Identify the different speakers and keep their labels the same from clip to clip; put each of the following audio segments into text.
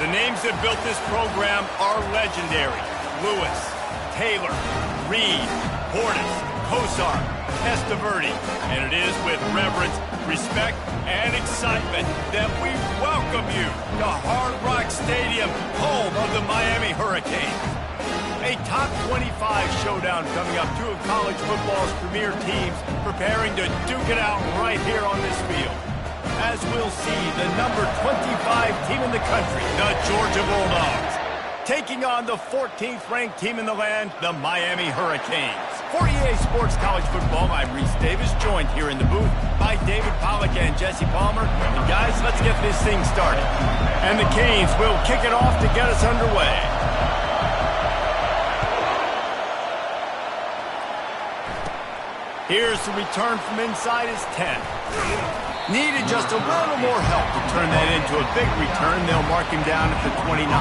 Speaker 1: The names that built this program are legendary. Lewis, Taylor, Reed, Portis, Kosar, Testaverde. And it is with reverence, respect, and excitement that we welcome you to Hard Rock Stadium, home of the Miami Hurricanes. A top 25 showdown coming up, two of college football's premier teams preparing to duke it out right here on this field. As we'll see, the number 25 team in the country, the Georgia Bulldogs, taking on the 14th ranked team in the land, the Miami Hurricanes. For EA Sports College Football, I'm Reese Davis, joined here in the booth by David Pollack and Jesse Palmer. And guys, let's get this thing started. And the Canes will kick it off to get us underway. Here's the return from inside his 10. Needed just a little more help to turn that into a big return. They'll mark him down at the 29.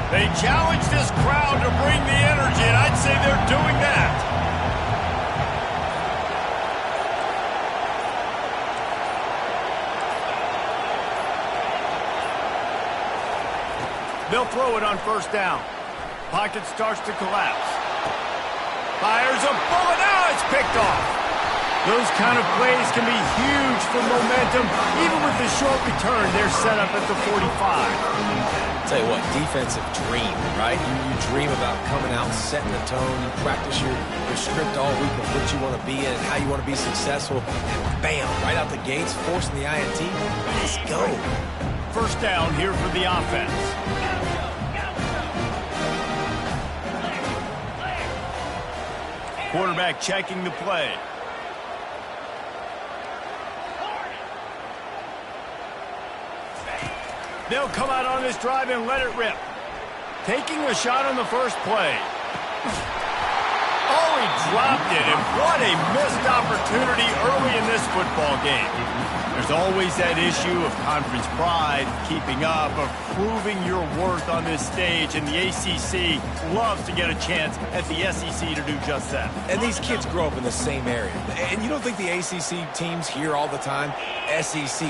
Speaker 1: They challenge this crowd to bring the energy, and I'd say they're doing that. They'll throw it on first down. Pocket starts to collapse. Fires a bullet. Now it's picked off. Those kind of plays can be huge for momentum. Even with the short return, they're set up at the 45.
Speaker 2: Tell you what, defensive dream, right? You dream about coming out, setting the tone. You practice your script all week of what you want to be in and how you want to be successful. And bam, right out the gates, forcing the INT. Let's go.
Speaker 1: First down here for the offense. Quarterback checking the play. They'll come out on this drive and let it rip. Taking a shot on the first play. Oh, he dropped it, and what a missed opportunity early in this football game. There's always that issue of conference pride, keeping up, of proving your worth on this stage, and the ACC loves to get a chance at the SEC to do just that.
Speaker 2: And these kids grow up in the same area. And you don't think the ACC teams hear all the time, SEC,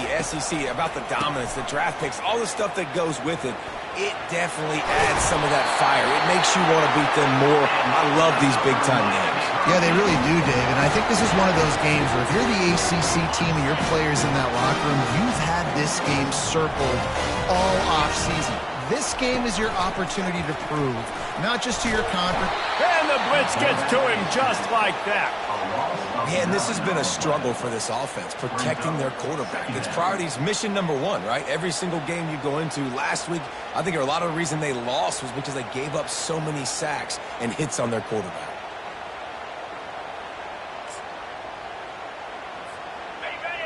Speaker 2: about the dominance, the draft picks, all the stuff that goes with it. It definitely adds some of that fire. It makes you want to beat them more. I love these big-time games.
Speaker 3: Yeah, they really do, Dave. And I think this is one of those games where if you're the ACC team and your players in that locker room, you've had this game circled all offseason. This game is your opportunity to prove, not just to your conference.
Speaker 1: And the blitz gets to him just like that.
Speaker 2: Yeah, and this has been a struggle for this offense, protecting their quarterback. It's priorities, mission number one, right? Every single game you go into. Last week, I think a lot of the reason they lost was because they gave up so many sacks and hits on their quarterback.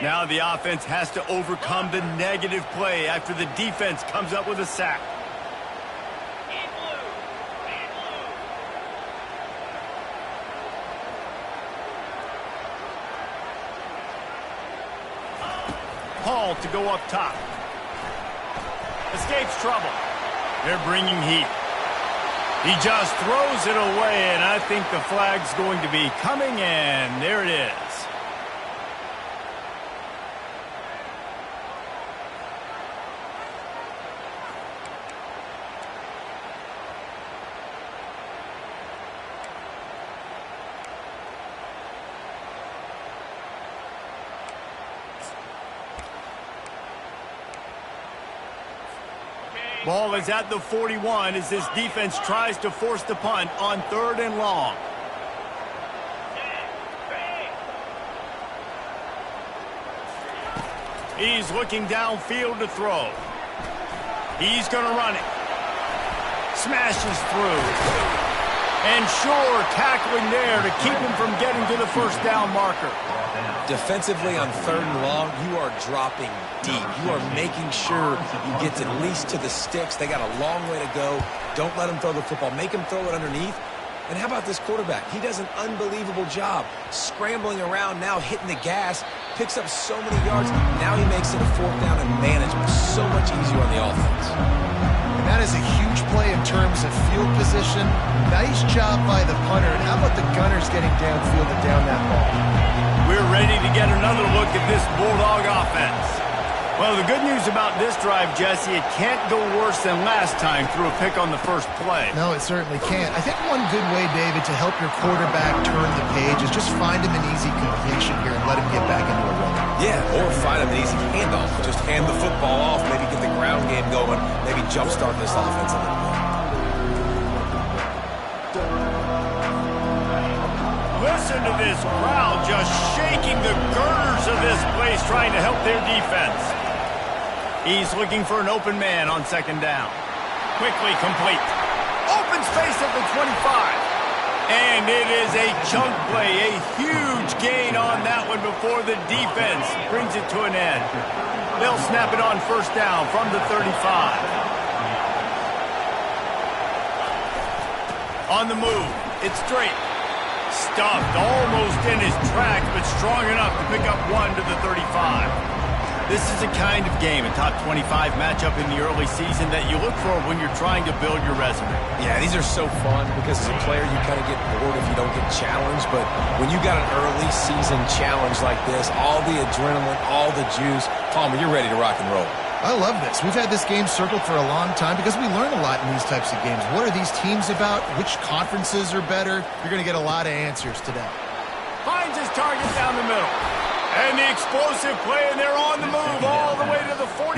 Speaker 1: Now the offense has to overcome the negative play after the defense comes up with a sack. Hall to go up top. Escapes trouble. They're bringing heat. He just throws it away, and I think the flag's going to be coming, and there it is. Ball is at the 41 as this defense tries to force the punt on 3rd and long. He's looking downfield to throw. He's going to run it. Smashes through. And Shore tackling there to keep him from getting to the first down marker.
Speaker 2: Defensively on 3rd and long, you are dropping deep. You are making sure you get to at least to the sticks. They got a long way to go. Don't let them throw the football. Make them throw it underneath. And how about this quarterback? He does an unbelievable job scrambling around, now hitting the gas, picks up so many yards. Now he makes it a 4th down and manageable. So much easier on the offense.
Speaker 3: That is a huge play in terms of field position. Nice job by the punter. And how about the Gunners getting downfield and down that ball?
Speaker 1: We're ready to get another look at this Bulldog offense. Well, the good news about this drive, Jesse, it can't go worse than last time through a pick on the first play.
Speaker 3: No, it certainly can't. I think one good way, David, to help your quarterback turn the page is just find him an easy completion here and let him get back into a rhythm.
Speaker 2: Yeah, or find him an easy handoff. Just hand the football off, maybe get the ground game going, maybe jumpstart this offense a little bit.
Speaker 1: Listen to this crowd just shaking the girders of this place trying to help their defense. He's looking for an open man on second down. Quickly complete. Open space at the 25. And it is a chunk play, a huge gain on that one before the defense brings it to an end. They'll snap it on first down from the 35. On the move, it's straight. Stuffed almost in his tracks, but strong enough to pick up one to the 35. This is the kind of game, a top 25 matchup in the early season that you look for when you're trying to build your resume.
Speaker 2: Yeah, these are so fun because as a player you kind of get bored if you don't get challenged, but when you got an early season challenge like this, all the adrenaline, all the juice, Palmer, you're ready to rock and roll.
Speaker 3: I love this. We've had this game circled for a long time because we learn a lot in these types of games. What are these teams about? Which conferences are better? You're going to get a lot of answers today.
Speaker 1: Finds his target down the middle. And the explosive play, and they're on the move all the way to the 44.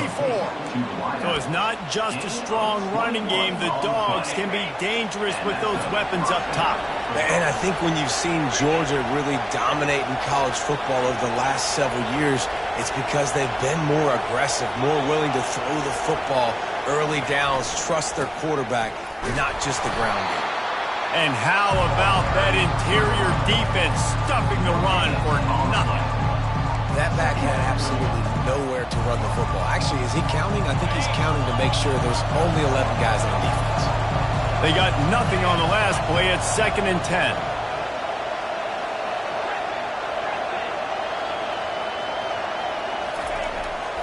Speaker 1: So it's not just a strong running game. The Dogs can be dangerous with those weapons up top.
Speaker 2: And I think when you've seen Georgia really dominate in college football over the last several years, it's because they've been more aggressive, more willing to throw the football early downs, trust their quarterback, not just the ground game.
Speaker 1: And how about that interior defense stuffing the run for nothing?
Speaker 2: That back had absolutely nowhere to run the football. Actually, is he counting? I think he's counting to make sure there's only 11 guys on the defense.
Speaker 1: They got nothing on the last play. It's 2nd and 10.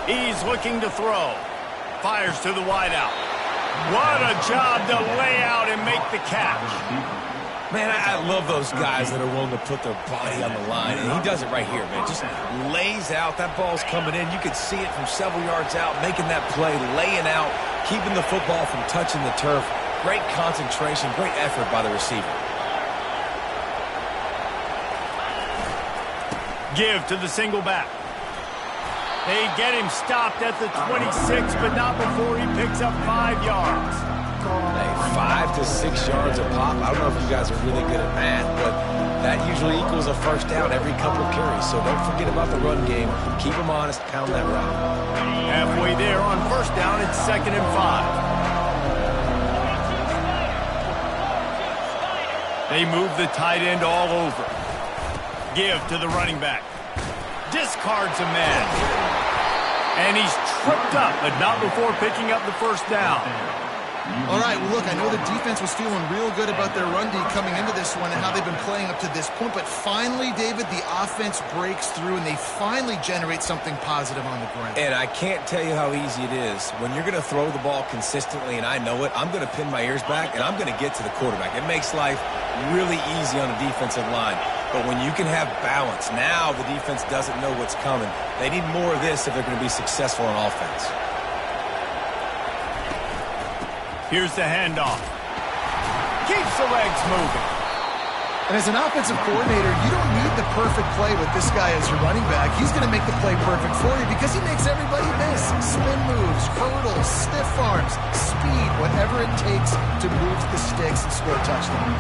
Speaker 1: He's looking to throw. Fires to the wideout. What a job to lay out and make the catch.
Speaker 2: Man, I love those guys that are willing to put their body on the line, and he does it right here, man. Just lays out. That ball's coming in. You could see it from several yards out, making that play, laying out, keeping the football from touching the turf. Great concentration, great effort by the receiver.
Speaker 1: Give to the single back. They get him stopped at the 26, but not before he picks up 5 yards.
Speaker 2: Hey, 5 to 6 yards a pop. I don't know if you guys are really good at math, but that usually equals a first down every couple of carries. So don't forget about the run game. Keep them honest. Pound that rock.
Speaker 1: Halfway there on first down, it's 2nd and 5. They move the tight end all over. Give to the running back. Discards a man. And he's tripped up, but not before picking up the first down.
Speaker 3: All right, well, look, I know the defense was feeling real good about their run D coming into this one and how they've been playing up to this point, but finally, David, the offense breaks through and they finally generate something positive on the ground.
Speaker 2: And I can't tell you how easy it is. When you're going to throw the ball consistently, and I know it, I'm going to pin my ears back, and I'm going to get to the quarterback. It makes life really easy on the defensive line. But when you can have balance, now the defense doesn't know what's coming. They need more of this if they're going to be successful on offense.
Speaker 1: Here's the handoff. Keeps the legs moving.
Speaker 3: And as an offensive coordinator, you don't need the perfect play with this guy as your running back. He's going to make the play perfect for you because he makes everybody miss. Spin moves, hurdles, stiff arms, speed, whatever it takes to move the sticks and score touchdowns.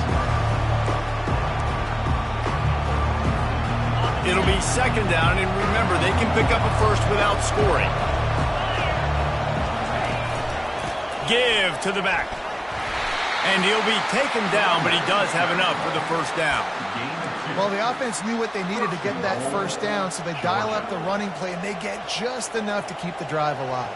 Speaker 1: It'll be 2nd down, and remember, they can pick up a first without scoring. Give to the back. And he'll be taken down, but he does have enough for the first down.
Speaker 3: Well, the offense knew what they needed to get that first down, so they dial up the running play, and they get just enough to keep the drive alive.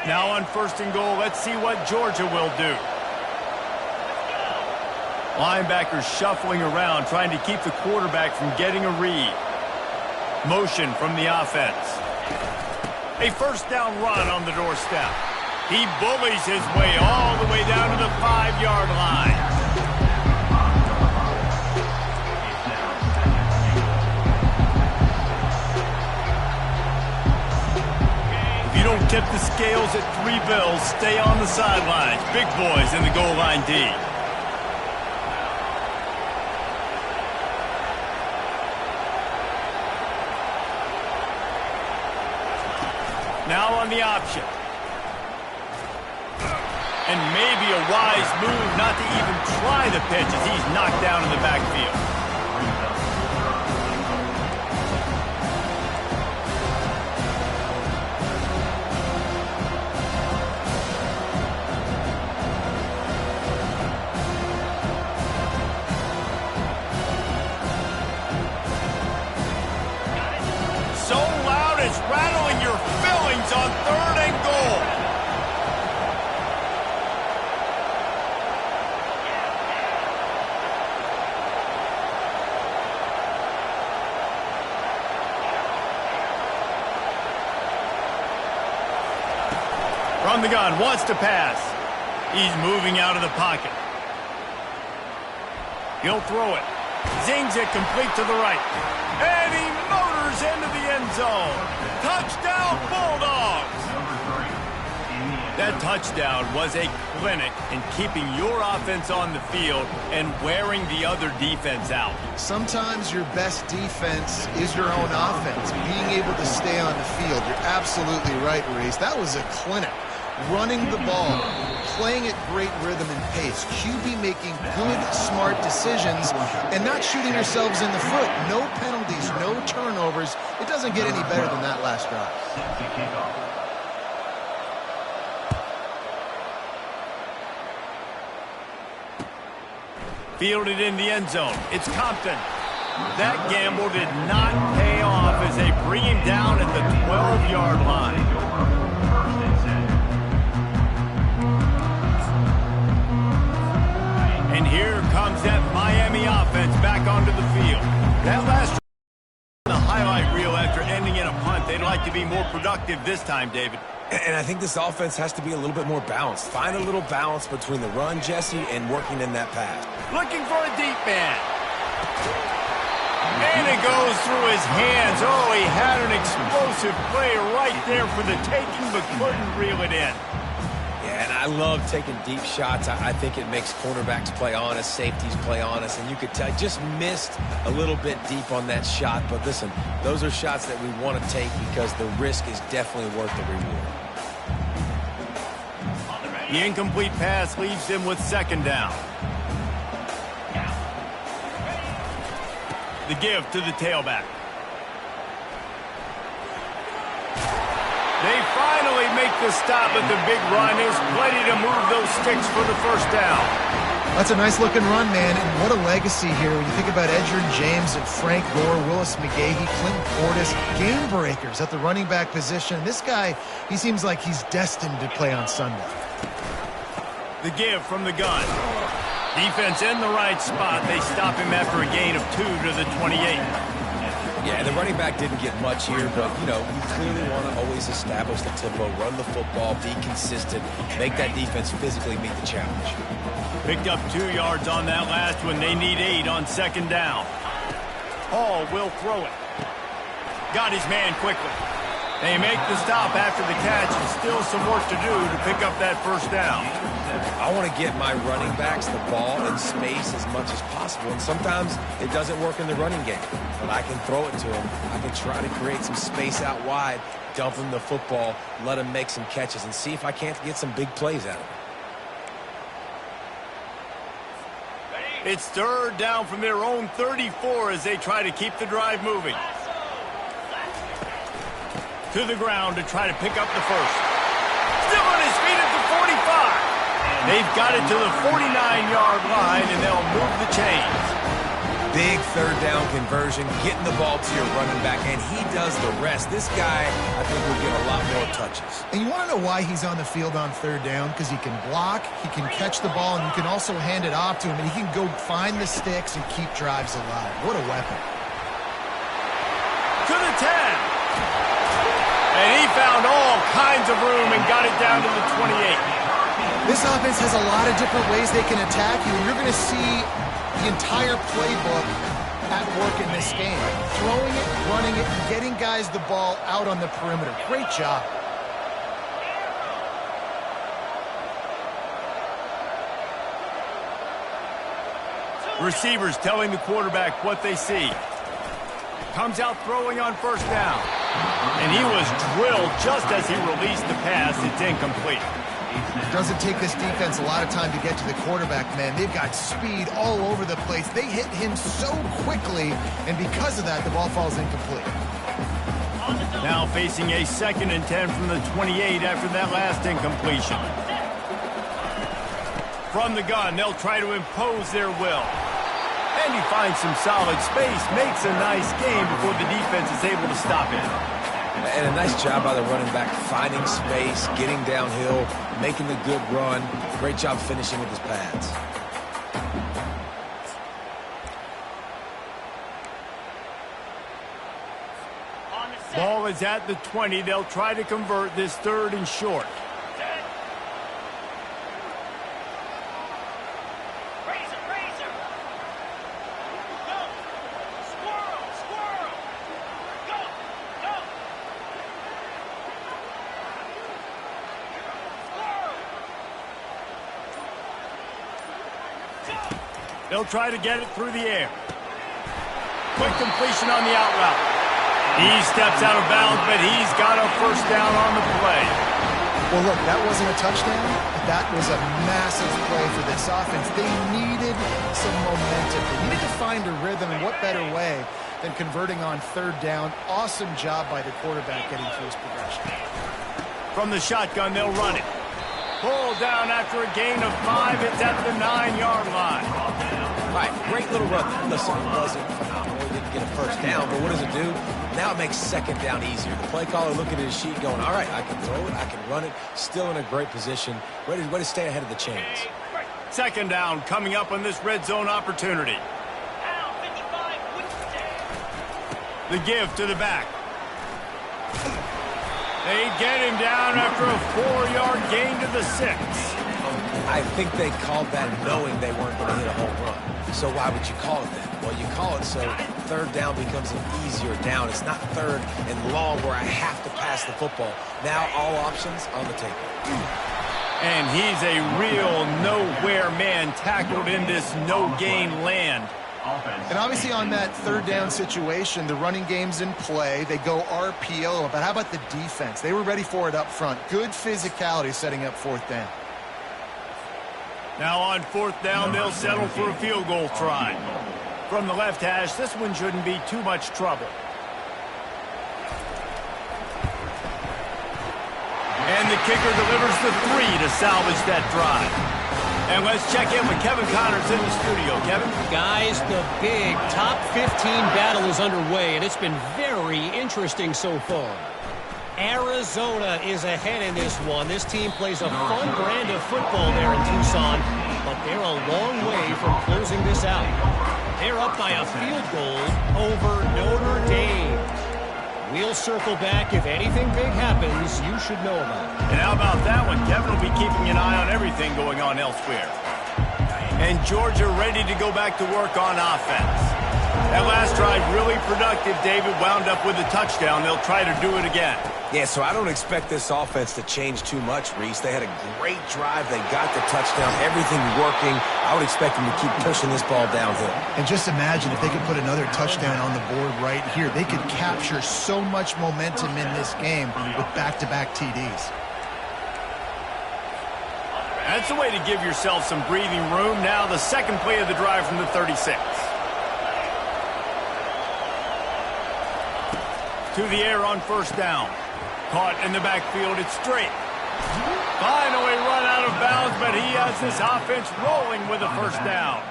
Speaker 1: Now on 1st and goal, let's see what Georgia will do. Linebackers shuffling around, trying to keep the quarterback from getting a read. Motion from the offense. A first down run on the doorstep. He bullies his way all the way down to the 5-yard line. If you don't tip the scales at 3 bills, stay on the sidelines. Big boys in the goal line D. Now on the option. And maybe a wise move not to even try the pitch as he's knocked down in the backfield. So loud it's rattling your fillings on 3rd and goal. From the gun, wants to pass. He's moving out of the pocket. He'll throw it. Zings it complete to the right. And he motors into the end zone. Touchdown, Bulldogs! That touchdown was a clinic in keeping your offense on the field and wearing the other defense out.
Speaker 3: Sometimes your best defense is your own offense, being able to stay on the field. You're absolutely right, Reese. That was a clinic. Running the ball, playing at great rhythm and pace. QB making good, smart decisions and not shooting yourselves in the foot. No penalties, no turnovers. It doesn't get any better than that last drive.
Speaker 1: Fielded in the end zone. It's Compton. That gamble did not pay off as they bring him down at the 12-yard line. And here comes that Miami offense back onto the field. That last the highlight reel after ending in a punt. They'd like to be more productive this time, David.
Speaker 2: And I think this offense has to be a little bit more balanced. Find a little balance between the run, Jesse, and working in that pass.
Speaker 1: Looking for a deep man. And it goes through his hands. Oh, he had an explosive play right there for the taking, but couldn't reel it in.
Speaker 2: Yeah, and I love taking deep shots. I think it makes cornerbacks play honest, safeties play honest, and you could tell just missed a little bit deep on that shot. But listen, those are shots that we want to take because the risk is definitely worth the reward.
Speaker 1: The incomplete pass leaves him with 2nd down. The give to the tailback. They finally make the stop, but the big run is plenty to move those sticks for the 1st down.
Speaker 3: That's a nice-looking run, man, and what a legacy here. When you think about Edgerrin James and Frank Gore, Willis McGahee, Clinton Portis, game breakers at the running back position. This guy, he seems like he's destined to play on Sunday.
Speaker 1: The give from the gun. Defense in the right spot. They stop him after a gain of 2 to the 28.
Speaker 2: Yeah, the running back didn't get much here, but, you know, you clearly want to always establish the tempo, run the football, be consistent, make that defense physically meet the challenge.
Speaker 1: Picked up 2 yards on that last one. They need 8 on 2nd down. Hall will throw it. Got his man quickly. They make the stop after the catch, and still some work to do to pick up that 1st down.
Speaker 2: I want to get my running backs the ball in space as much as possible, and sometimes it doesn't work in the running game, but I can throw it to them. I can try to create some space out wide, dump them the football, let them make some catches, and see if I can't get some big plays out of it.
Speaker 1: It's 3rd down from their own 34 as they try to keep the drive moving. To the ground to try to pick up the 1st. Still on his feet at the 45. They've got it to the 49-yard line, and they'll move the chains.
Speaker 2: Big third down conversion, getting the ball to your running back, and he does the rest. This guy, I think, will get a lot more touches.
Speaker 3: And you want to know why he's on the field on third down? Because he can block, he can catch the ball, and you can also hand it off to him, and he can go find the sticks and keep drives alive. What a weapon.
Speaker 1: To the 10. And he found all kinds of room and got it down to the 28.
Speaker 3: This offense has a lot of different ways they can attack you, and you're going to see the entire playbook at work in this game. Throwing it, running it, and getting guys the ball out on the perimeter. Great job.
Speaker 1: Receivers telling the quarterback what they see. Comes out throwing on first down. And he was drilled just as he released the pass. It's incomplete.
Speaker 3: It doesn't take this defense a lot of time to get to the quarterback, man. They've got speed all over the place. They hit him so quickly, and because of that, the ball falls incomplete.
Speaker 1: Now facing a 2nd and 10 from the 28 after that last incompletion. From the gun, they'll try to impose their will. And he finds some solid space, makes a nice game before the defense is able to stop him.
Speaker 2: And a nice job by the running back, finding space, getting downhill, making the good run. Great job finishing with his pads.
Speaker 1: Ball is at the 20. They'll try to convert this 3rd and short. They'll try to get it through the air. Quick completion on the out route. He steps out of bounds, but he's got a first down on the play.
Speaker 3: Well, look, that wasn't a touchdown, but that was a massive play for this offense. They needed some momentum. They needed to find a rhythm, and what better way than converting on 3rd down. Awesome job by the quarterback getting through his progression.
Speaker 1: From the shotgun, they'll run it. Pulled down after a gain of 5. It's at the 9-yard line.
Speaker 2: All right, great little run. Listen, it wasn't phenomenal. He didn't get a first down, but what does it do? Now it makes 2nd down easier. The play caller looking at his sheet going, all right, I can throw it, I can run it, still in a great position. Way to stay ahead of the chains.
Speaker 1: 2nd down coming up on this red zone opportunity. The give to the back. They get him down after a 4-yard gain to the 6.
Speaker 2: I think they called that knowing they weren't going to hit a home run. So why would you call it that? Well, you call it so 3rd down becomes an easier down. It's not 3rd and long where I have to pass the football. Now all options on the table.
Speaker 1: And he's a real nowhere man tackled in this no-gain land.
Speaker 3: And obviously on that 3rd down situation, the running game's in play. They go RPO, but how about the defense? They were ready for it up front. Good physicality setting up 4th down.
Speaker 1: Now on 4th down, they'll settle for a field goal try. From the left hash, this one shouldn't be too much trouble. And the kicker delivers the 3 to salvage that drive. And let's check in with Kevin Connors in the studio. Kevin?
Speaker 4: Guys, the big top 15 battle is underway, and it's been very interesting so far. Arizona is ahead in this one. This team plays a fun brand of football there in Tucson, but they're a long way from closing this out. They're up by a field goal over Notre Dame. We'll circle back. If anything big happens, you should know about it.
Speaker 1: And how about that one? Kevin will be keeping an eye on everything going on elsewhere. And Georgia ready to go back to work on offense. That last drive really productive. David wound up with a touchdown. They'll try to do it again.
Speaker 2: Yeah, so I don't expect this offense to change too much, Reese. They had a great drive. They got the touchdown. Everything working. I would expect them to keep pushing this ball downhill.
Speaker 3: And just imagine if they could put another touchdown on the board right here. They could capture so much momentum in this game with back-to-back TDs.
Speaker 1: That's a way to give yourself some breathing room. Now the 2nd play of the drive from the 36. To the air on 1st down. Caught in the backfield. It's straight. Finally run out of bounds, but he has this offense rolling with a 1st down.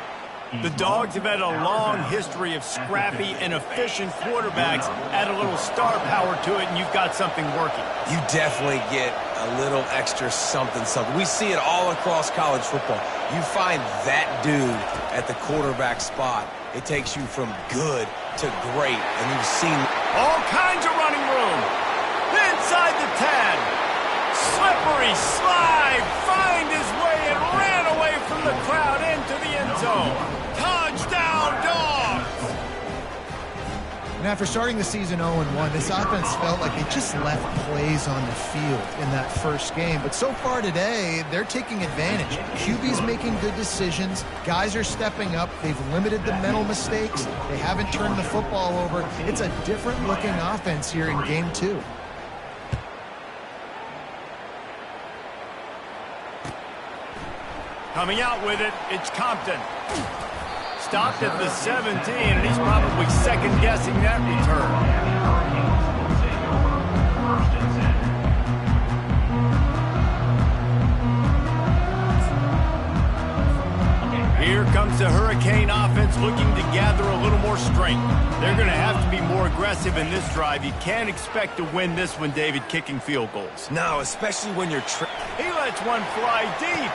Speaker 1: The Dogs have had a long history of scrappy and efficient quarterbacks. Add a little star power to it, and you've got something working.
Speaker 2: You definitely get a little extra something. We see it all across college football. You find that dude at the quarterback spot, it takes you from good to great. And you've seen
Speaker 1: all kinds of running room. Inside the 10. Slippery slide. Find his way and ran away from the crowd into the end zone. Touchdown, Dogs!
Speaker 3: And after starting the season 0-1, this offense felt like they just left plays on the field in that first game. But so far today, they're taking advantage. QB's making good decisions. Guys are stepping up. They've limited the mental mistakes. They haven't turned the football over. It's a different-looking offense here in Game 2.
Speaker 1: Coming out with it, it's Compton. Stopped at the 17, and he's probably second-guessing that return. Here comes the Hurricane offense looking to gather a little more strength. They're going to have to be more aggressive in this drive. You can't expect to win this one, David, kicking field goals.
Speaker 2: No, especially when you're...
Speaker 1: He lets one fly deep.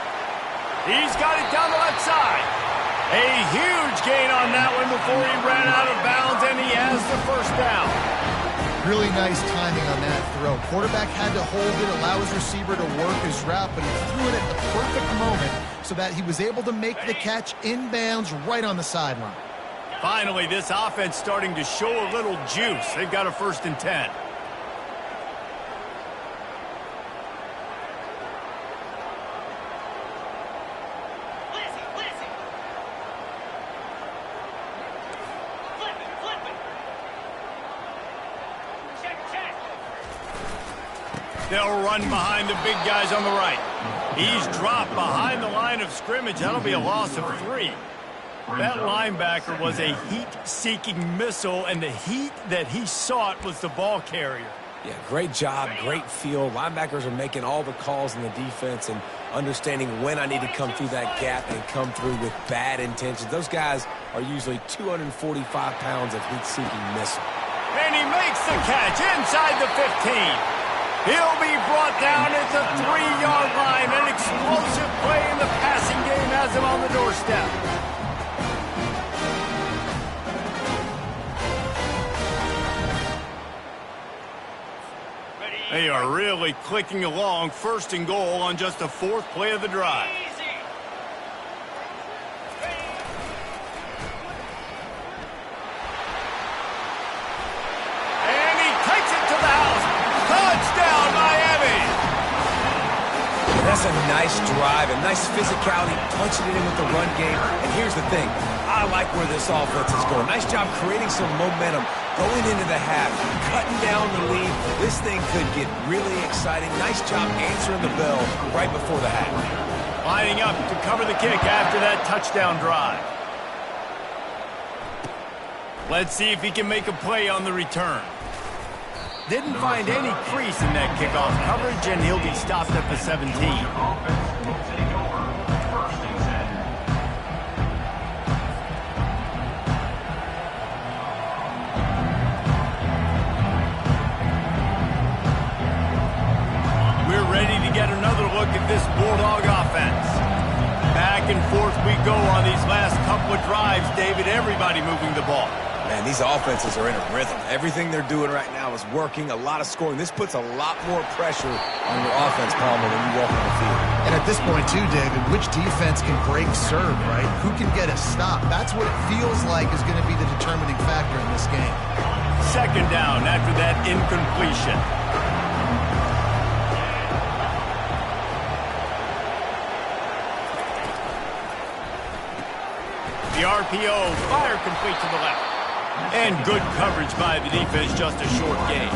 Speaker 1: He's got it down the left side. A huge gain on that one before he ran out of bounds, and he has the first down.
Speaker 3: Really nice timing on that throw. Quarterback had to hold it, allow his receiver to work his route, but he threw it at the perfect moment so that he was able to make the catch inbounds right on the sideline.
Speaker 1: Finally, this offense starting to show a little juice. They've got a 1st and 10. They'll run behind the big guys on the right. He's dropped behind the line of scrimmage. That'll be a loss of 3. That linebacker was a heat-seeking missile, and the heat that he sought was the ball carrier.
Speaker 2: Yeah, great job, great feel. Linebackers are making all the calls in the defense and understanding when I need to come through that gap and come through with bad intentions. Those guys are usually 245 pounds of heat-seeking missile.
Speaker 1: And he makes the catch inside the 15. He'll be brought down at the 3-yard line. An explosive play in the passing game has him on the doorstep. They are really clicking along. 1st and goal on just the 4th play of the drive.
Speaker 2: That's a nice drive, a nice physicality, punching it in with the run game. And here's the thing. I like where this offense is going. Nice job creating some momentum going into the half, cutting down the lead. This thing could get really exciting. Nice job answering the bell right before the half.
Speaker 1: Lining up to cover the kick after that touchdown drive. Let's see if he can make a play on the return. Didn't find any crease in that kickoff coverage, and he'll be stopped at the 17. We're ready to get another look at this Bulldog offense. Back and forth we go on these last couple of drives, David. Everybody moving the ball.
Speaker 2: Man, these offenses are in a rhythm. Everything they're doing right now is working, a lot of scoring. This puts a lot more pressure on your offense, Palmer, when you walk on the field.
Speaker 3: And at this point, too, David, which defense can break serve, right? Who can get a stop? That's what it feels like is going to be the determining factor in this game.
Speaker 1: 2nd down after that incompletion. The RPO, fire complete to the left. And good coverage by the defense, just a short gain.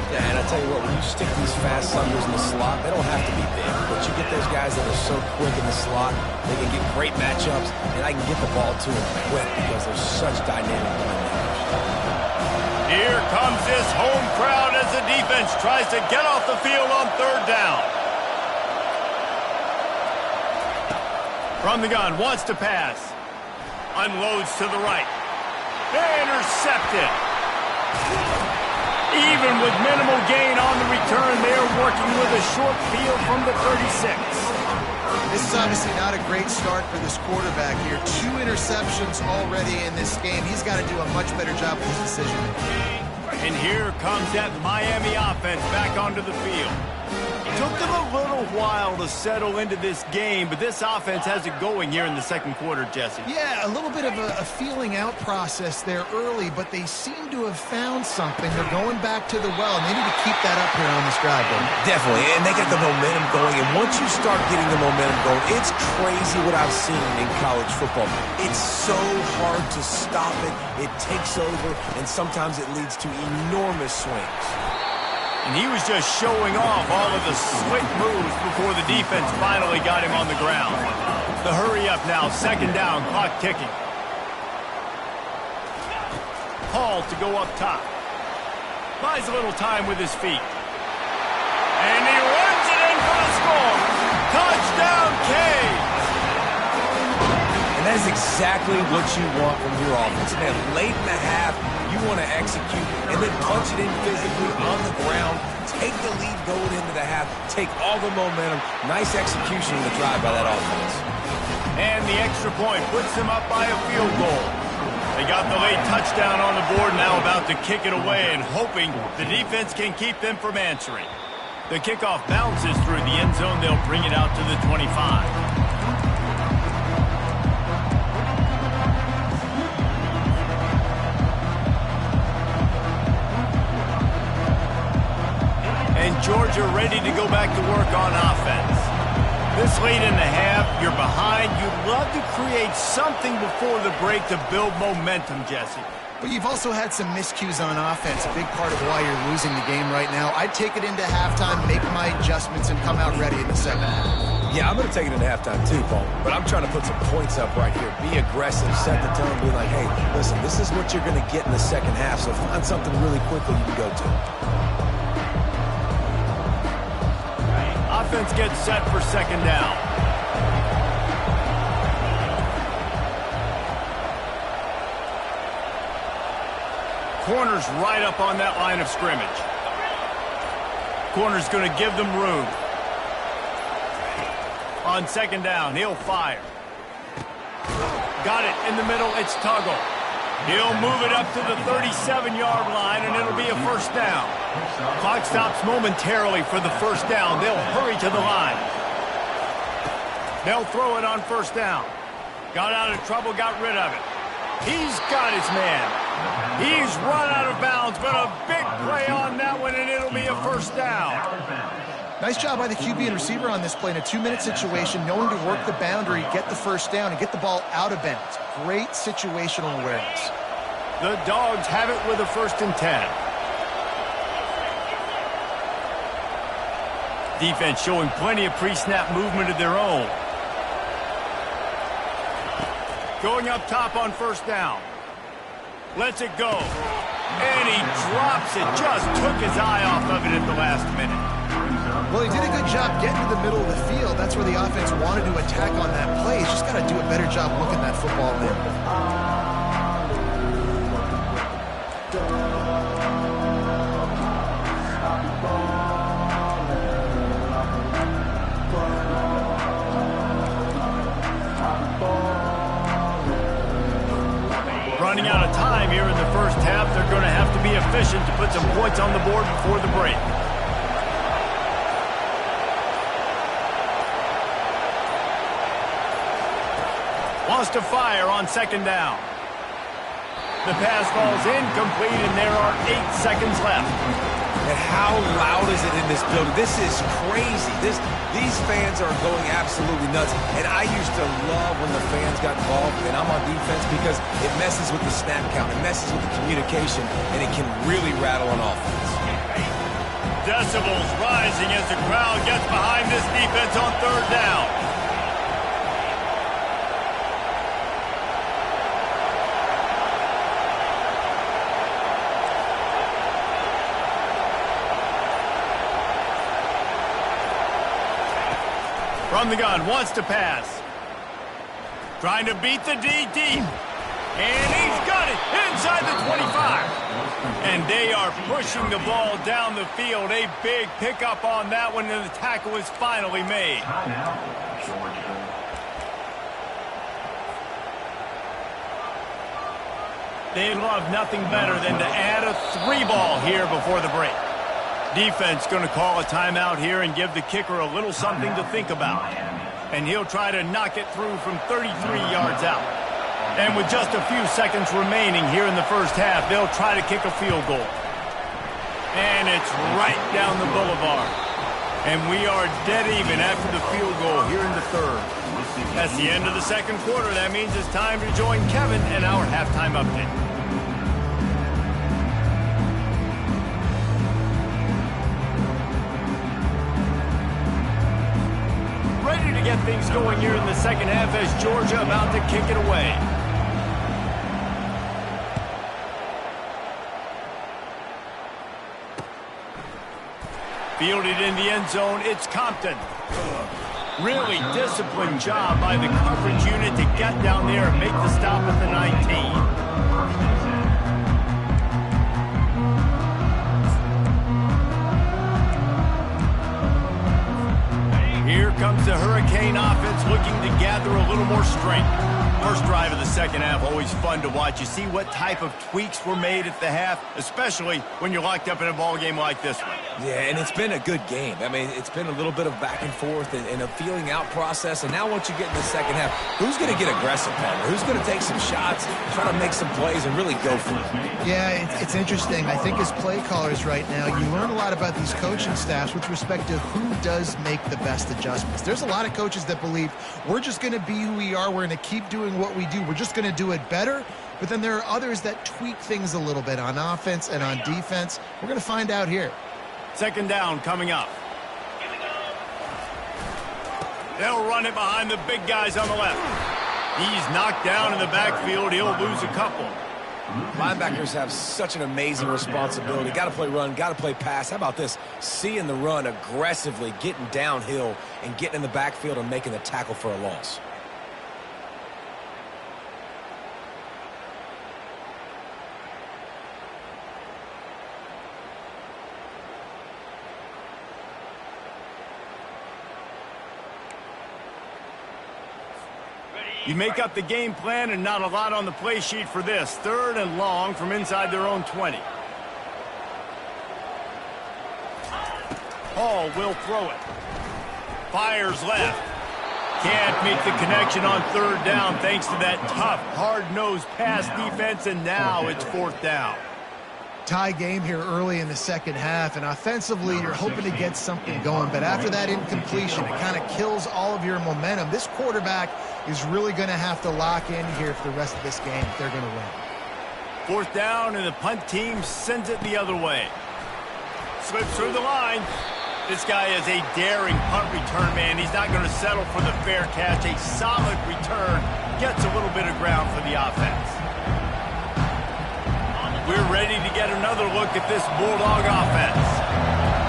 Speaker 2: Yeah, and I tell you what, when you stick these fast sluggers in the slot, they don't have to be big, but you get those guys that are so quick in the slot, they can get great matchups, and I can get the ball to them quick because they're such dynamic playmakers.
Speaker 1: Here comes this home crowd as the defense tries to get off the field on 3rd down. From the gun, wants to pass. Unloads to the right. Intercepted. Even with minimal gain on the return, they're working with a short field from the 36.
Speaker 3: This is obviously not a great start for this quarterback here. 2 interceptions already in this game. He's got to do a much better job with his decision-making.
Speaker 1: And here comes that Miami offense back onto the field. It took them a little while to settle into this game, but this offense has it going here in the second quarter, Jesse.
Speaker 3: Yeah, a little bit of a feeling out process there early, but they seem to have found something. They're going back to the well, and they need to keep that up here on this drive, though.
Speaker 2: Definitely, and they got the momentum going, and once you start getting the momentum going, it's crazy what I've seen in college football. It's so hard to stop it. It takes over, and sometimes it leads to enormous swings.
Speaker 1: And he was just showing off all of the slick moves before the defense finally got him on the ground. The hurry up now, second down, clock ticking. Hall to go up top. Buys a little time with his feet. And he runs it in for the score. Touchdown, Cade!
Speaker 2: And that is exactly what you want from your offense. Man, late in the half, you want to execute and then punch it in physically on the ground, take the lead going into the half, take all the momentum. Nice execution in the drive by that offense.
Speaker 1: And the extra point puts them up by a field goal. They got the late touchdown on the board, now about to kick it away and hoping the defense can keep them from answering. The kickoff bounces through the end zone. They'll bring it out to the 25. And Georgia ready to go back to work on offense. This late in the half, you're behind. You'd love to create something before the break to build momentum, Jesse.
Speaker 3: But you've also had some miscues on offense, a big part of why you're losing the game right now. I'd take it into halftime, make my adjustments, and come out ready in the second half.
Speaker 2: Yeah, I'm going to take it into halftime too, Paul. But I'm trying to put some points up right here. Be aggressive, set the tone, be like, hey, listen, this is what you're going to get in the second half, so find something really quickly you can go to.
Speaker 1: Offense gets set for second down. Corner's right up on that line of scrimmage. Corner's going to give them room. On second down, he'll fire. Got it in the middle, it's Tuggle. He'll move it up to the 37-yard line, and it'll be a first down. Clock stops momentarily for the first down. They'll hurry to the line. They'll throw it on first down. Got out of trouble, got rid of it. He's got his man. He's run out of bounds, but a big play on that one, and it'll be a first down.
Speaker 3: Nice job by the QB and receiver on this play in a 2-minute situation, knowing to work the boundary, get the first down, and get the ball out of bounds. Great situational awareness.
Speaker 1: The Dogs have it with a 1st and 10. Defense showing plenty of pre-snap movement of their own. Going up top on first down. Lets it go. And he drops it. Just took his eye off of it at the last minute.
Speaker 3: Well, he did a good job getting to the middle of the field. That's where the offense wanted to attack on that play. He's just got to do a better job looking that football in.
Speaker 1: Running out of time here in the first half. They're going to have to be efficient to put some points on the board before the break. Wants to fire on second down. The pass falls incomplete, and there are 8 seconds left.
Speaker 2: And how loud is it in this building? This is crazy. These fans are going absolutely nuts. And I used to love when the fans got involved, and I'm on defense, because it messes with the snap count. It messes with the communication, and it can really rattle an offense.
Speaker 1: Decibels rising as the crowd gets behind this defense on third down. From the gun, wants to pass. Trying to beat the D deep. And he's got it inside the 25. And they are pushing the ball down the field. A big pickup on that one, and the tackle is finally made. They love nothing better than to add a 3-ball here before the break. Defense going to call a timeout here and give the kicker a little something to think about. And he'll try to knock it through from 33 yards out. And with just a few seconds remaining here in the first half, they'll try to kick a field goal. And it's right down the boulevard. And we are dead even after the field goal here in the third. That's the end of the second quarter. That means it's time to join Kevin and our halftime update. Ready to get things going here in the second half as Georgia about to kick it away. Fielded in the end zone, it's Compton. Really disciplined job by the coverage unit to get down there and make the stop at the 19. Here comes the Hurricane offense looking to gather a little more strength. First drive of the second half, always fun to watch. You see what type of tweaks were made at the half, especially when you're locked up in a ball game like this one.
Speaker 2: Yeah, and it's been a good game. I mean, it's been a little bit of back and forth and a feeling out process. And now once you get in the second half, who's going to get aggressive, Palmer? Who's going to take some shots, try to make some plays, and really go for it?
Speaker 3: Yeah, it's interesting. I think as play callers right now, you learn a lot about these coaching staffs with respect to who does make the best adjustments. There's a lot of coaches that believe we're just going to be who we are. We're going to keep doing what we do. We're just going to do it better. But then there are others that tweak things a little bit on offense and on defense. We're going to find out here.
Speaker 1: Second down coming up. They'll run it behind the big guys on the left. He's knocked down in the backfield. He'll lose a couple.
Speaker 2: Linebackers have such an amazing responsibility. Got to play run, got to play pass. How about this? Seeing the run aggressively, getting downhill, and getting in the backfield and making the tackle for a loss.
Speaker 1: You make up the game plan and not a lot on the play sheet for this. Third and long from inside their own 20. Hall will throw it. Fires left. Can't make the connection on third down thanks to that tough, hard-nosed pass defense, and now it's fourth down.
Speaker 3: Tie game here early in the second half, and offensively you're hoping to get something going, but after that incompletion it kind of kills all of your momentum. This quarterback is really going to have to lock in here for the rest of this game if they're going to win.
Speaker 1: Fourth down, and the punt team sends it the other way. Slips through the line. This guy is a daring punt return man. He's not going to settle for the fair catch. A solid return gets a little bit of ground for the offense. We're ready to get another look at this Bulldog offense.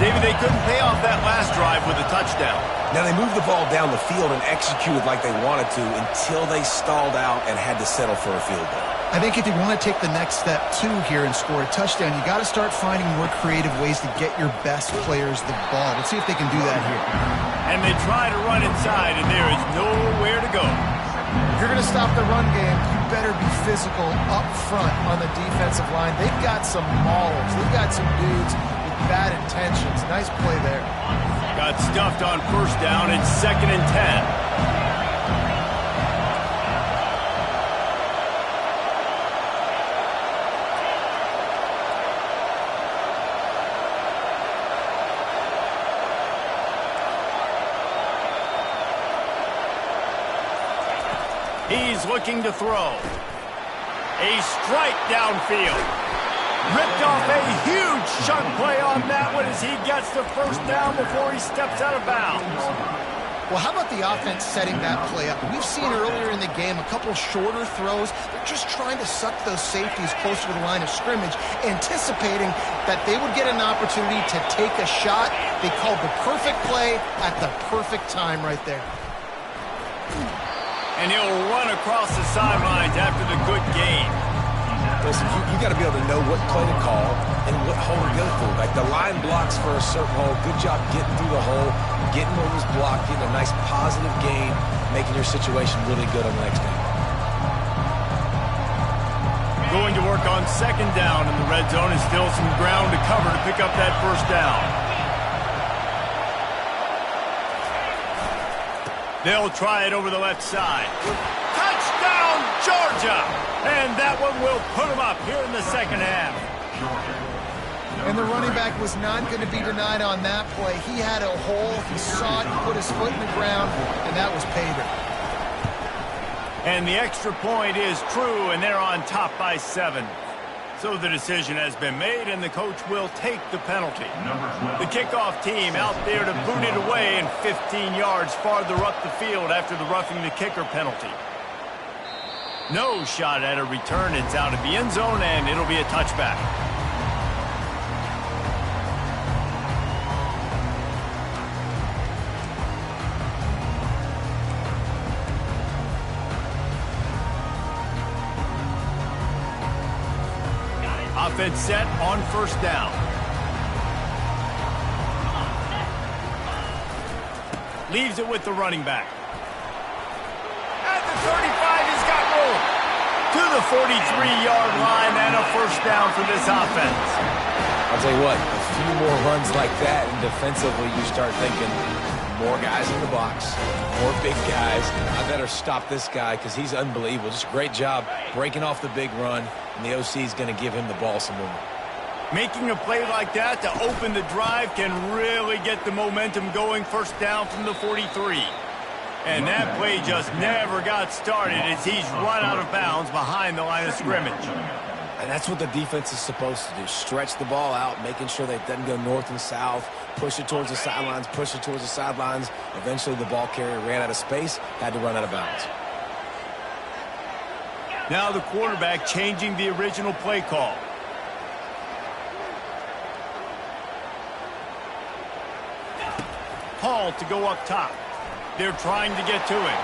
Speaker 1: David, they couldn't pay off that last drive with a touchdown.
Speaker 2: Now, they moved the ball down the field and executed like they wanted to until they stalled out and had to settle for a field goal.
Speaker 3: I think if you want to take the next step, too, here and score a touchdown, you got to start finding more creative ways to get your best players the ball. Let's see if they can do that here.
Speaker 1: And they try to run inside, and there is nowhere to go.
Speaker 3: If you're going to stop the run game, you better be physical up front on the defensive line. They've got some maulers. They've got some dudes with bad intentions. Nice play there.
Speaker 1: Got stuffed on first down. It's 2nd and 10. He's looking to throw. A strike downfield. Ripped off a huge chunk play on that one as he gets the first down before he steps out of bounds.
Speaker 3: Well, how about the offense setting that play up? We've seen earlier in the game a couple shorter throws. They're just trying to suck those safeties closer to the line of scrimmage, anticipating that they would get an opportunity to take a shot. They called the perfect play at the perfect time right there.
Speaker 1: And he'll run across the sidelines after the good gain.
Speaker 2: Listen, you got to be able to know what play to call and what hole to go through. Like the line blocks for a certain hole. Good job getting through the hole, getting what was blocked, getting a nice positive gain, making your situation really good on the next down.
Speaker 1: Going to work on second down in the red zone, and still some ground to cover to pick up that first down. They'll try it over the left side. Touchdown, Georgia! And that one will put them up here in the second half.
Speaker 3: And the running back was not going to be denied on that play. He had a hole. He saw it. He put his foot in the ground, and that was pay dirt.
Speaker 1: And the extra point is true, and they're on top by 7. So the decision has been made, and the coach will take the penalty. The kickoff team out there to boot it away and 15 yards farther up the field after the roughing the kicker penalty. No shot at a return. It's out of the end zone, and it'll be a touchback. Offense set on first down. Leaves it with the running back. At the 35, he's got room. To the 43-yard line and a first down for this offense.
Speaker 2: I'll tell you what, a few more runs like that, and defensively you start thinking, more guys in the box, more big guys. I better stop this guy because he's unbelievable. Just a great job breaking off the big run, and the OC is going to give him the ball some more.
Speaker 1: Making a play like that to open the drive can really get the momentum going. First down from the 43. And that play just never got started as he's run out of bounds behind the line of scrimmage.
Speaker 2: And that's what the defense is supposed to do. Stretch the ball out, making sure that it doesn't go north and south. Push it towards the sidelines, push it towards the sidelines. Eventually the ball carrier ran out of space, had to run out of bounds.
Speaker 1: Now the quarterback changing the original play call. Hall to go up top. They're trying to get to him.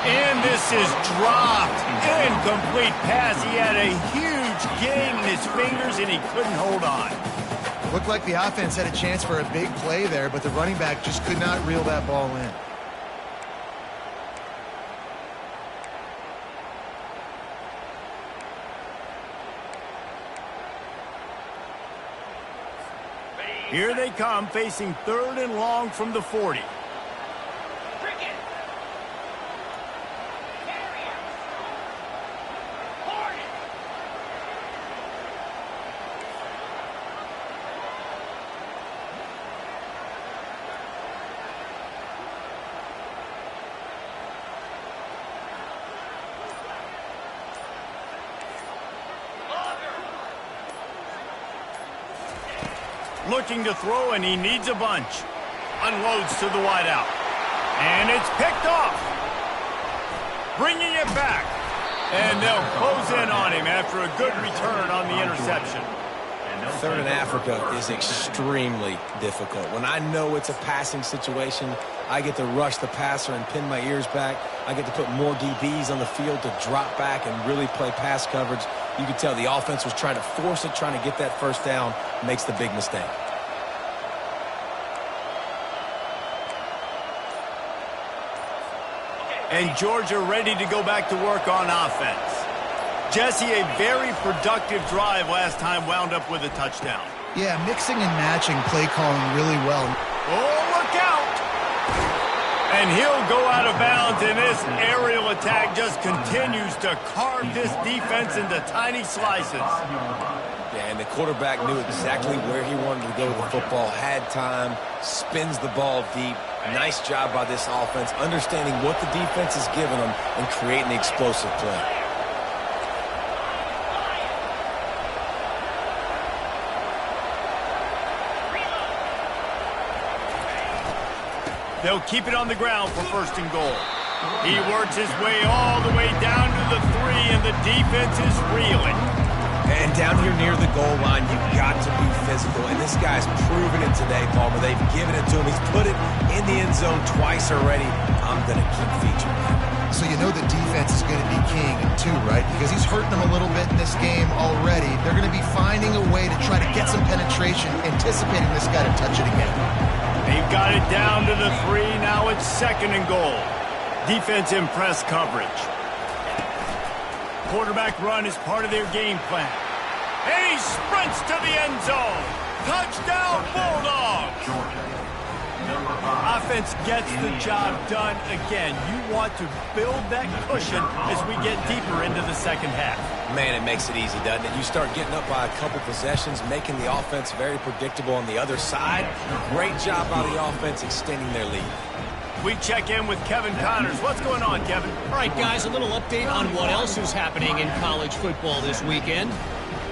Speaker 1: And this is dropped. Incomplete pass. He had a huge gain in his fingers, and he couldn't hold on.
Speaker 3: Looked like the offense had a chance for a big play there, but the running back just could not reel that ball in.
Speaker 1: Here they come, facing 3rd and long from the 40. Looking to throw, and he needs a bunch. Unloads to the wideout. And it's picked off. Bringing it back. And they'll close in on him after a good return on the interception.
Speaker 2: 3rd and Africa is extremely difficult. When I know it's a passing situation, I get to rush the passer and pin my ears back. I get to put more DBs on the field to drop back and really play pass coverage. You can tell the offense was trying to force it, trying to get that first down, makes the big mistake.
Speaker 1: And Georgia ready to go back to work on offense. Jesse, a very productive drive last time, wound up with a touchdown.
Speaker 3: Yeah, mixing and matching play calling really well.
Speaker 1: Oh, look out! And he'll go out of bounds, and this aerial attack just continues to carve this defense into tiny slices.
Speaker 2: Yeah, and the quarterback knew exactly where he wanted to go with the football, had time, spins the ball deep. Nice job by this offense, understanding what the defense is giving them and creating the explosive play.
Speaker 1: They'll keep it on the ground for 1st and goal. He works his way all the way down to the 3, and the defense is reeling.
Speaker 2: And down here near the goal line, you've got to be physical. And this This guy's proven it today, Palmer. They've given it to him. He's put it in the end zone twice already. I'm going to keep featuring him.
Speaker 3: So you know the defense is going to be king, too, right? Because he's hurting them a little bit in this game already. They're going to be finding a way to try to get some penetration, anticipating this guy to touch it again.
Speaker 1: They've got it down to the 3. Now it's 2nd and goal. Defense in press coverage. Quarterback run is part of their game plan. And he sprints to the end zone. Touchdown, Bulldogs! Offense gets the job done again. You want to build that cushion as we get deeper into the second half.
Speaker 2: Man, it makes it easy, doesn't it? You start getting up by a couple possessions, making the offense very predictable on the other side. Great job by the offense extending their lead.
Speaker 1: We check in with Kevin Connors. What's going on, Kevin?
Speaker 4: All right, guys, a little update on what else is happening in college football this weekend.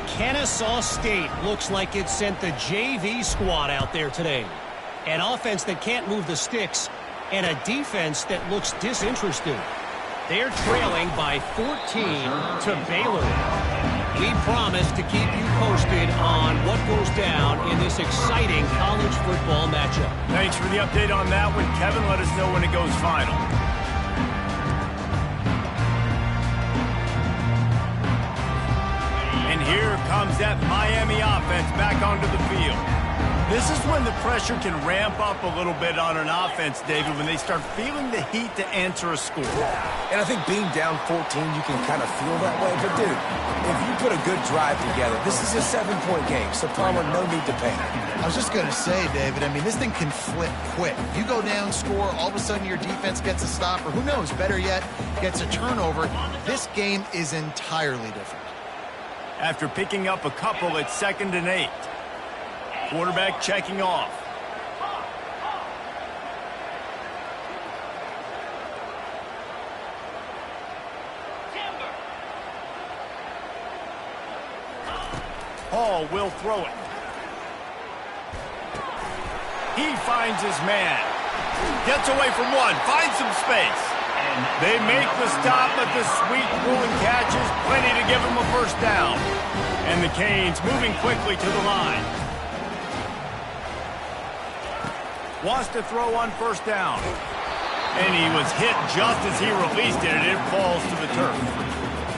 Speaker 4: Kennesaw State looks like it sent the JV squad out there today. An offense that can't move the sticks, and a defense that looks disinterested. They're trailing by 14 to Baylor. We promise to keep you posted on what goes down in this exciting college football matchup.
Speaker 1: Thanks for the update on that one, Kevin. Let us know when it goes final. And here comes that Miami offense back onto the field. This is when the pressure can ramp up a little bit on an offense, David, when they start feeling the heat to answer a score.
Speaker 2: And I think being down 14, you can kind of feel that way. But, dude, if you put a good drive together, this is a 7-point game, so Palmer, no need to panic.
Speaker 3: I was just going to say, David, I mean, this thing can flip quick. You go down, score, all of a sudden your defense gets a stop, or who knows, better yet, gets a turnover. This game is entirely different.
Speaker 1: After picking up a couple, it's 2nd and 8. Quarterback checking off. Hall will throw it. He finds his man. Gets away from one. Finds some space. They make the stop, but the sweet rolling catch is plenty to give him a first down. And the Canes moving quickly to the line. Wants to throw on first down. And he was hit just as he released it, and it falls to the turf.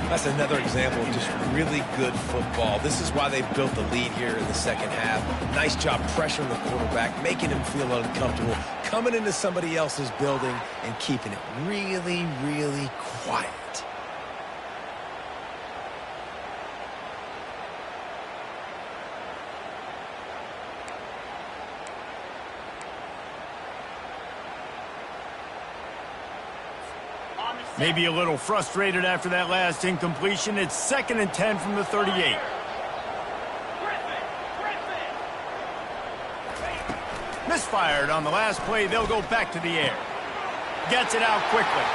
Speaker 2: That's another example of just really good football. This is why they built the lead here in the second half. Nice job pressuring the quarterback, making him feel uncomfortable, coming into somebody else's building and keeping it really, really quiet.
Speaker 1: Maybe a little frustrated after that last incompletion. It's 2nd and 10 from the 38. Misfired on the last play. They'll go back to the air. Gets it out quickly.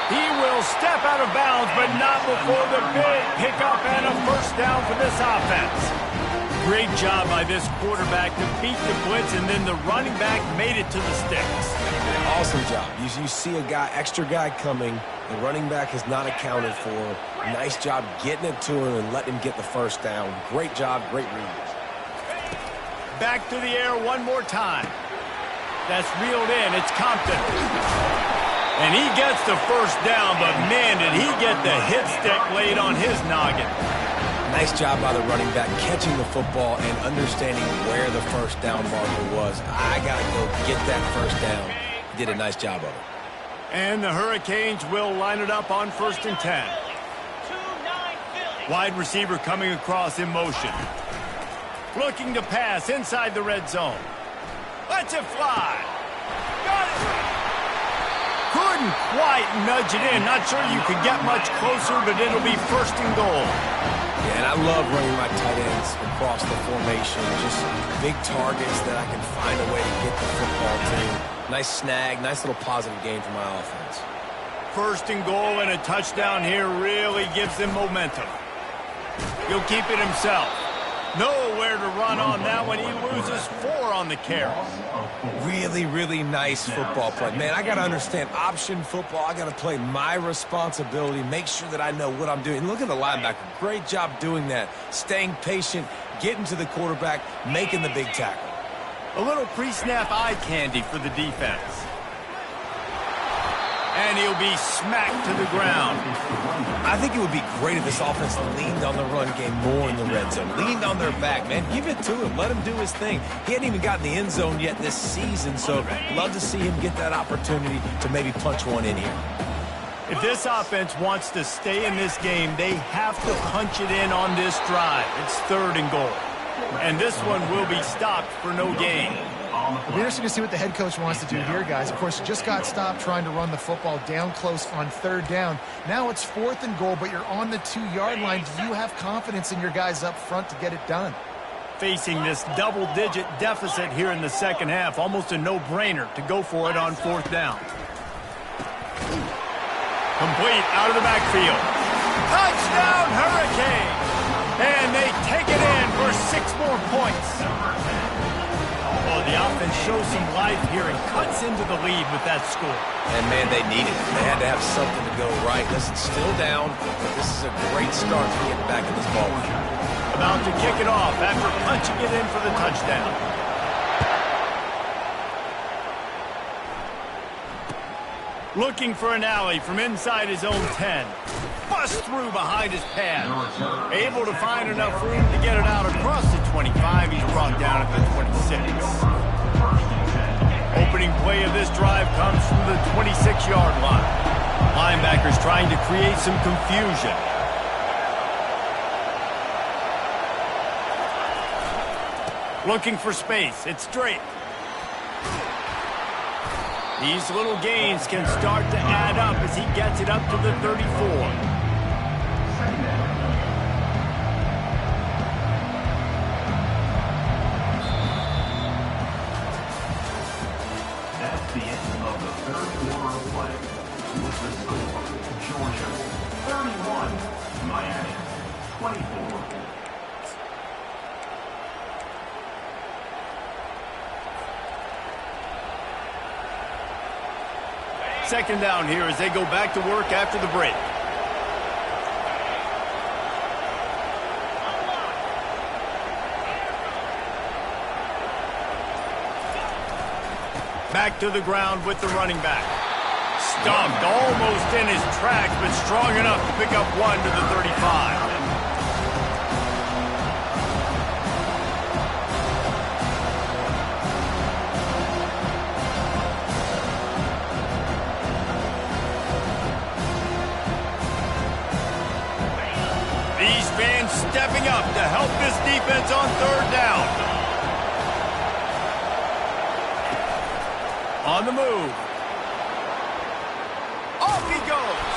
Speaker 1: He will step out of bounds, but not before the big pickup and a first down for this offense. Great job by this quarterback to beat the blitz, and then the running back made it to the sticks.
Speaker 2: Awesome job. You see a extra guy coming. The running back is not accounted for. Nice job getting it to him and letting him get the first down. Great job, great read.
Speaker 1: Back to the air one more time. That's reeled in. It's Compton. And he gets the first down, but man, did he get the hit stick laid on his noggin.
Speaker 2: Nice job by the running back catching the football and understanding where the first down marker was. I got to go get that first down. He did a nice job of it.
Speaker 1: And the Hurricanes will line it up on 1st and 10. Wide receiver coming across in motion. Looking to pass inside the red zone. Lets it fly. Got it. Couldn't quite nudge it in. Not sure you could get much closer, but it'll be 1st and goal.
Speaker 2: Yeah, and I love running my tight ends across the formation. Just big targets that I can find a way to get the football to. Nice snag, nice little positive gain for my offense.
Speaker 1: 1st and goal, and a touchdown here really gives them momentum. He'll keep it himself. Nowhere to run on that one. He loses 4 on the carry.
Speaker 2: Really, really nice football play. Man, I got to understand option football. I got to play my responsibility, make sure that I know what I'm doing. Look at the linebacker. Great job doing that. Staying patient, getting to the quarterback, making the big tackle.
Speaker 1: A little pre-snap eye candy for the defense. And he'll be smacked to the ground.
Speaker 2: I think it would be great if this offense leaned on the run game more in the red zone. Leaned on their back, man. Give it to him. Let him do his thing. He hadn't even gotten the end zone yet this season, so love to see him get that opportunity to maybe punch one in here.
Speaker 1: If this offense wants to stay in this game, they have to punch it in on this drive. It's 3rd and goal. And this one will be stopped for no gain.
Speaker 3: It'll be interesting to see what the head coach wants to do here, guys. Of course, you just got stopped trying to run the football down close on 3rd down. Now it's 4th and goal, but you're on the 2-yard line. Do you have confidence in your guys up front to get it done?
Speaker 1: Facing this double-digit deficit here in the second half, almost a no-brainer to go for it on 4th down. Complete out of the backfield. Touchdown, Hurricane! And they take it in for 6 more points. Oh, the offense shows some life here and cuts into the lead with that score.
Speaker 2: And, man, they needed it. They had to have something to go right. Listen, still down, but this is a great start to get back in this ball game.
Speaker 1: About to kick it off after punching it in for the touchdown. Looking for an alley from inside his own 10. Bust through behind his pad. Able to find enough room to get it out across the 25. He's brought down at the 26. Opening play of this drive comes from the 26-yard line. Linebackers trying to create some confusion. Looking for space. It's straight. These little gains can start to add up as he gets it up to the 34.
Speaker 5: That's the end of the 3rd quarter of play. With the score, Georgia 31, Miami 24.
Speaker 1: Second down here as they go back to work after the break. Back to the ground with the running back. Stumped almost in his tracks, but strong enough to pick up 1 to the 35. Stepping up to help this defense on 3rd down. On the move. Off he goes.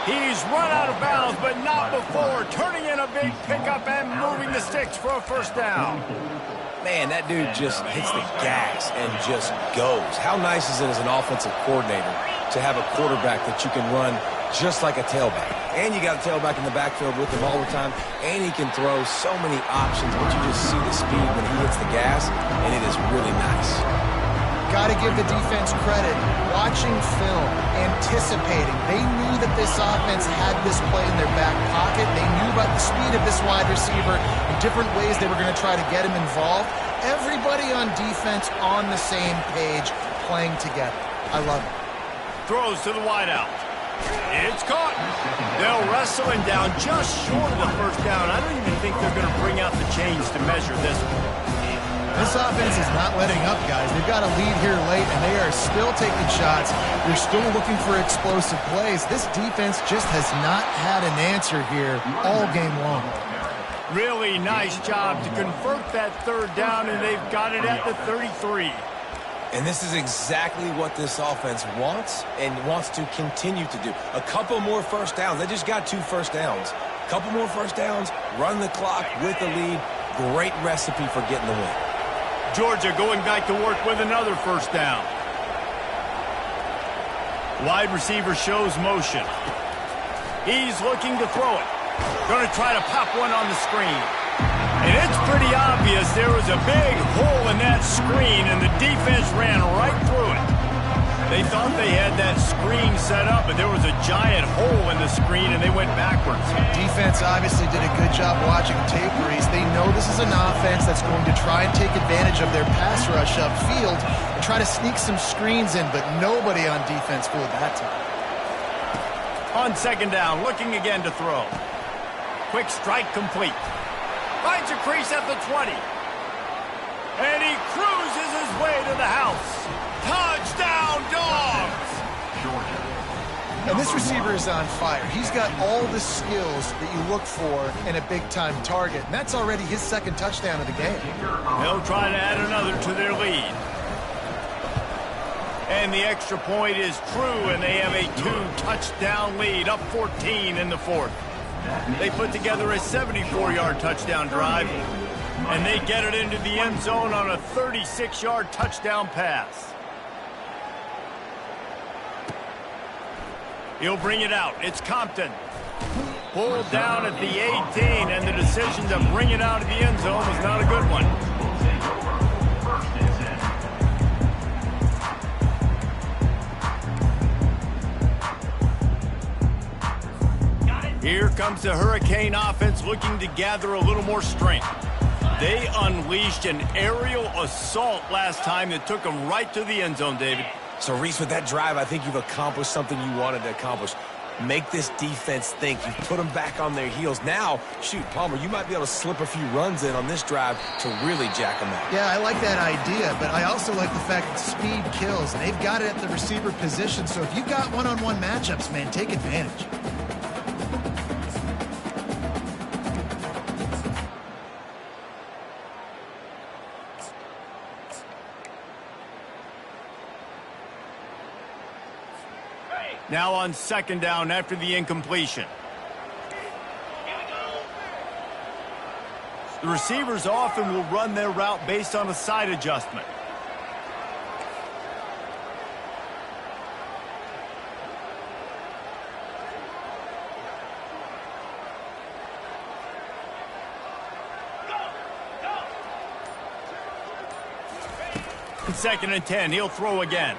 Speaker 1: He's run out of bounds, but not before turning in a big pickup and moving the sticks for a 1st down.
Speaker 2: Man, that dude just hits the gas and just goes. How nice is it as an offensive coordinator to have a quarterback that you can run just like a tailback? And you got a tailback in the backfield with him all the time, and he can throw so many options, but you just see the speed when he hits the gas, and it is really nice.
Speaker 3: Got to give the defense credit. Watching film, anticipating. They knew that this offense had this play in their back pocket. They knew about the speed of this wide receiver and different ways they were going to try to get him involved. Everybody on defense on the same page, playing together. I love it.
Speaker 1: Throws to the wideout. It's caught. They'll wrestle him down just short of the 1st down. I don't even think they're going to bring out the chains to measure this one.
Speaker 3: This offense is not letting up, guys. They've got a lead here late, and they are still taking shots. They're still looking for explosive plays. This defense just has not had an answer here all game long.
Speaker 1: Really nice job to convert that 3rd down, and they've got it at the 33.
Speaker 2: And this is exactly what this offense wants and wants to continue to do. A couple more 1st downs. They just got 2 1st downs. A couple more 1st downs, run the clock with the lead. Great recipe for getting the win.
Speaker 1: Georgia going back to work with another 1st down. Wide receiver shows motion. He's looking to throw it. Going to try to pop one on the screen. And it's pretty obvious there was a big hole in that screen, and the defense ran right through it. They thought they had that screen set up, but there was a giant hole in the screen, and they went backwards.
Speaker 3: Defense obviously did a good job watching tape, Reese. They know this is an offense that's going to try and take advantage of their pass rush upfield and try to sneak some screens in, but nobody on defense fooled that time.
Speaker 1: On second down, looking again to throw. Quick strike complete. Finds a crease at the 20. And he cruises his way to the house. Touchdown, Dogs!
Speaker 3: And this receiver is on fire. He's got all the skills that you look for in a big-time target, and that's already his second touchdown of the game.
Speaker 1: They'll try to add another to their lead. And the extra point is true, and they have a 2-touchdown lead, up 14 in the fourth. They put together a 74-yard touchdown drive, and they get it into the end zone on a 36-yard touchdown pass. He'll bring it out. It's Compton. Pulled down at the 18, and the decision to bring it out of the end zone was not a good one. Here comes the Hurricane offense looking to gather a little more strength. They unleashed an aerial assault last time that took them right to the end zone, David.
Speaker 2: So, Reese, with that drive, I think you've accomplished something you wanted to accomplish. Make this defense think. You put them back on their heels. Now, shoot, Palmer, you might be able to slip a few runs in on this drive to really jack them out.
Speaker 3: Yeah, I like that idea, but I also like the fact that speed kills, and they've got it at the receiver position. So if you've got one-on-one matchups, man, take advantage.
Speaker 1: Now on second down after the incompletion. The receivers often will run their route based on a side adjustment. Second and 10, he'll throw again.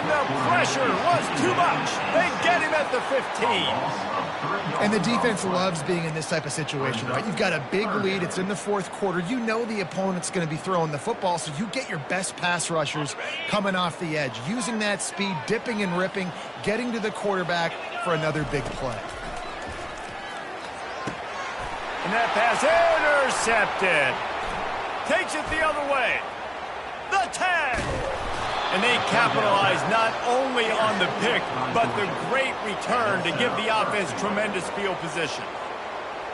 Speaker 1: The pressure was too much. They get him at the 15.
Speaker 3: And the defense loves being in this type of situation, right? You've got a big lead. It's in the fourth quarter. You know the opponent's going to be throwing the football, so you get your best pass rushers coming off the edge, using that speed, dipping and ripping, getting to the quarterback for another big play.
Speaker 1: And that pass intercepted. Takes it the other way. The 10. And they capitalize not only on the pick, but the great return to give the offense tremendous field position.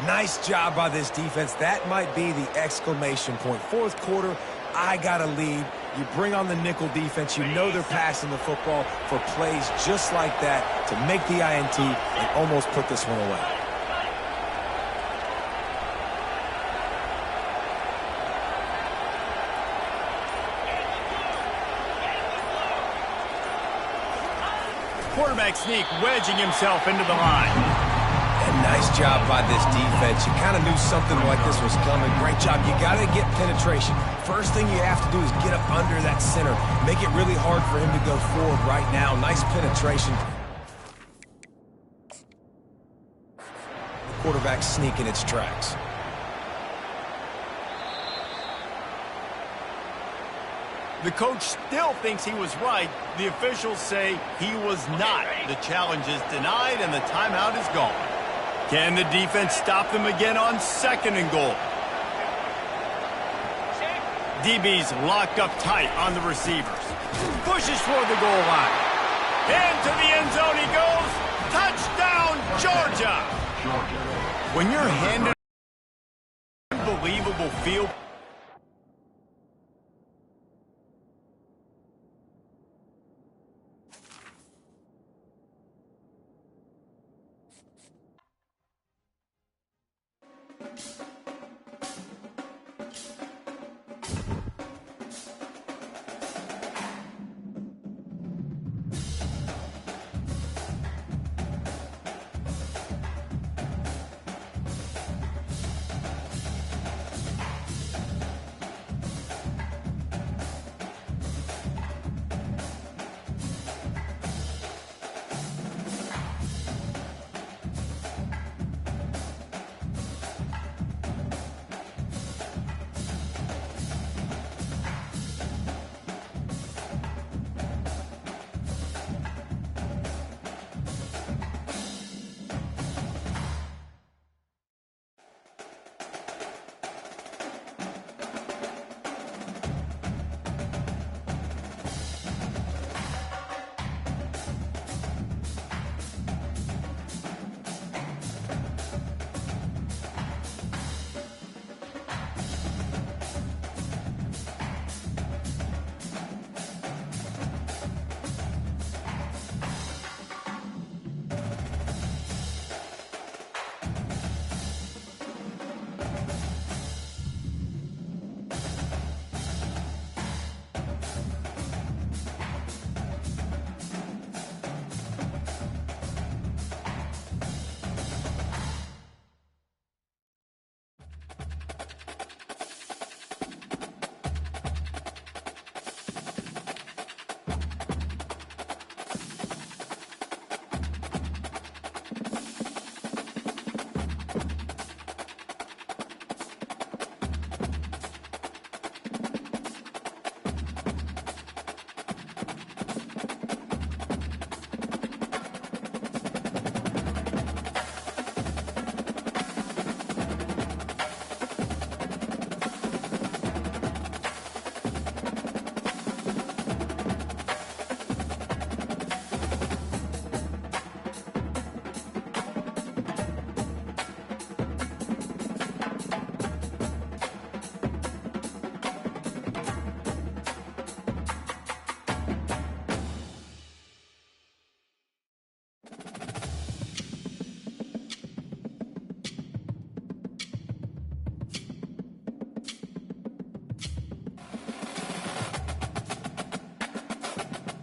Speaker 2: Nice job by this defense. That might be the exclamation point. Fourth quarter, I got a lead. You bring on the nickel defense. You know they're passing the football for plays just like that to make the INT and almost put this one away.
Speaker 1: Quarterback sneak, wedging himself into the line.
Speaker 2: And nice job by this defense. You kind of knew something like this was coming. Great job. You got to get penetration. First thing you have to do is get up under that center. Make it really hard for him to go forward right now. Nice penetration. The quarterback sneaking its tracks.
Speaker 1: The coach still thinks he was right. The officials say he was not. The challenge is denied, and the timeout is gone. Can the defense stop them again on second and goal? DB's locked up tight on the receivers. Pushes toward the goal line. Into the end zone he goes. Touchdown, Georgia! When you're handed an unbelievable field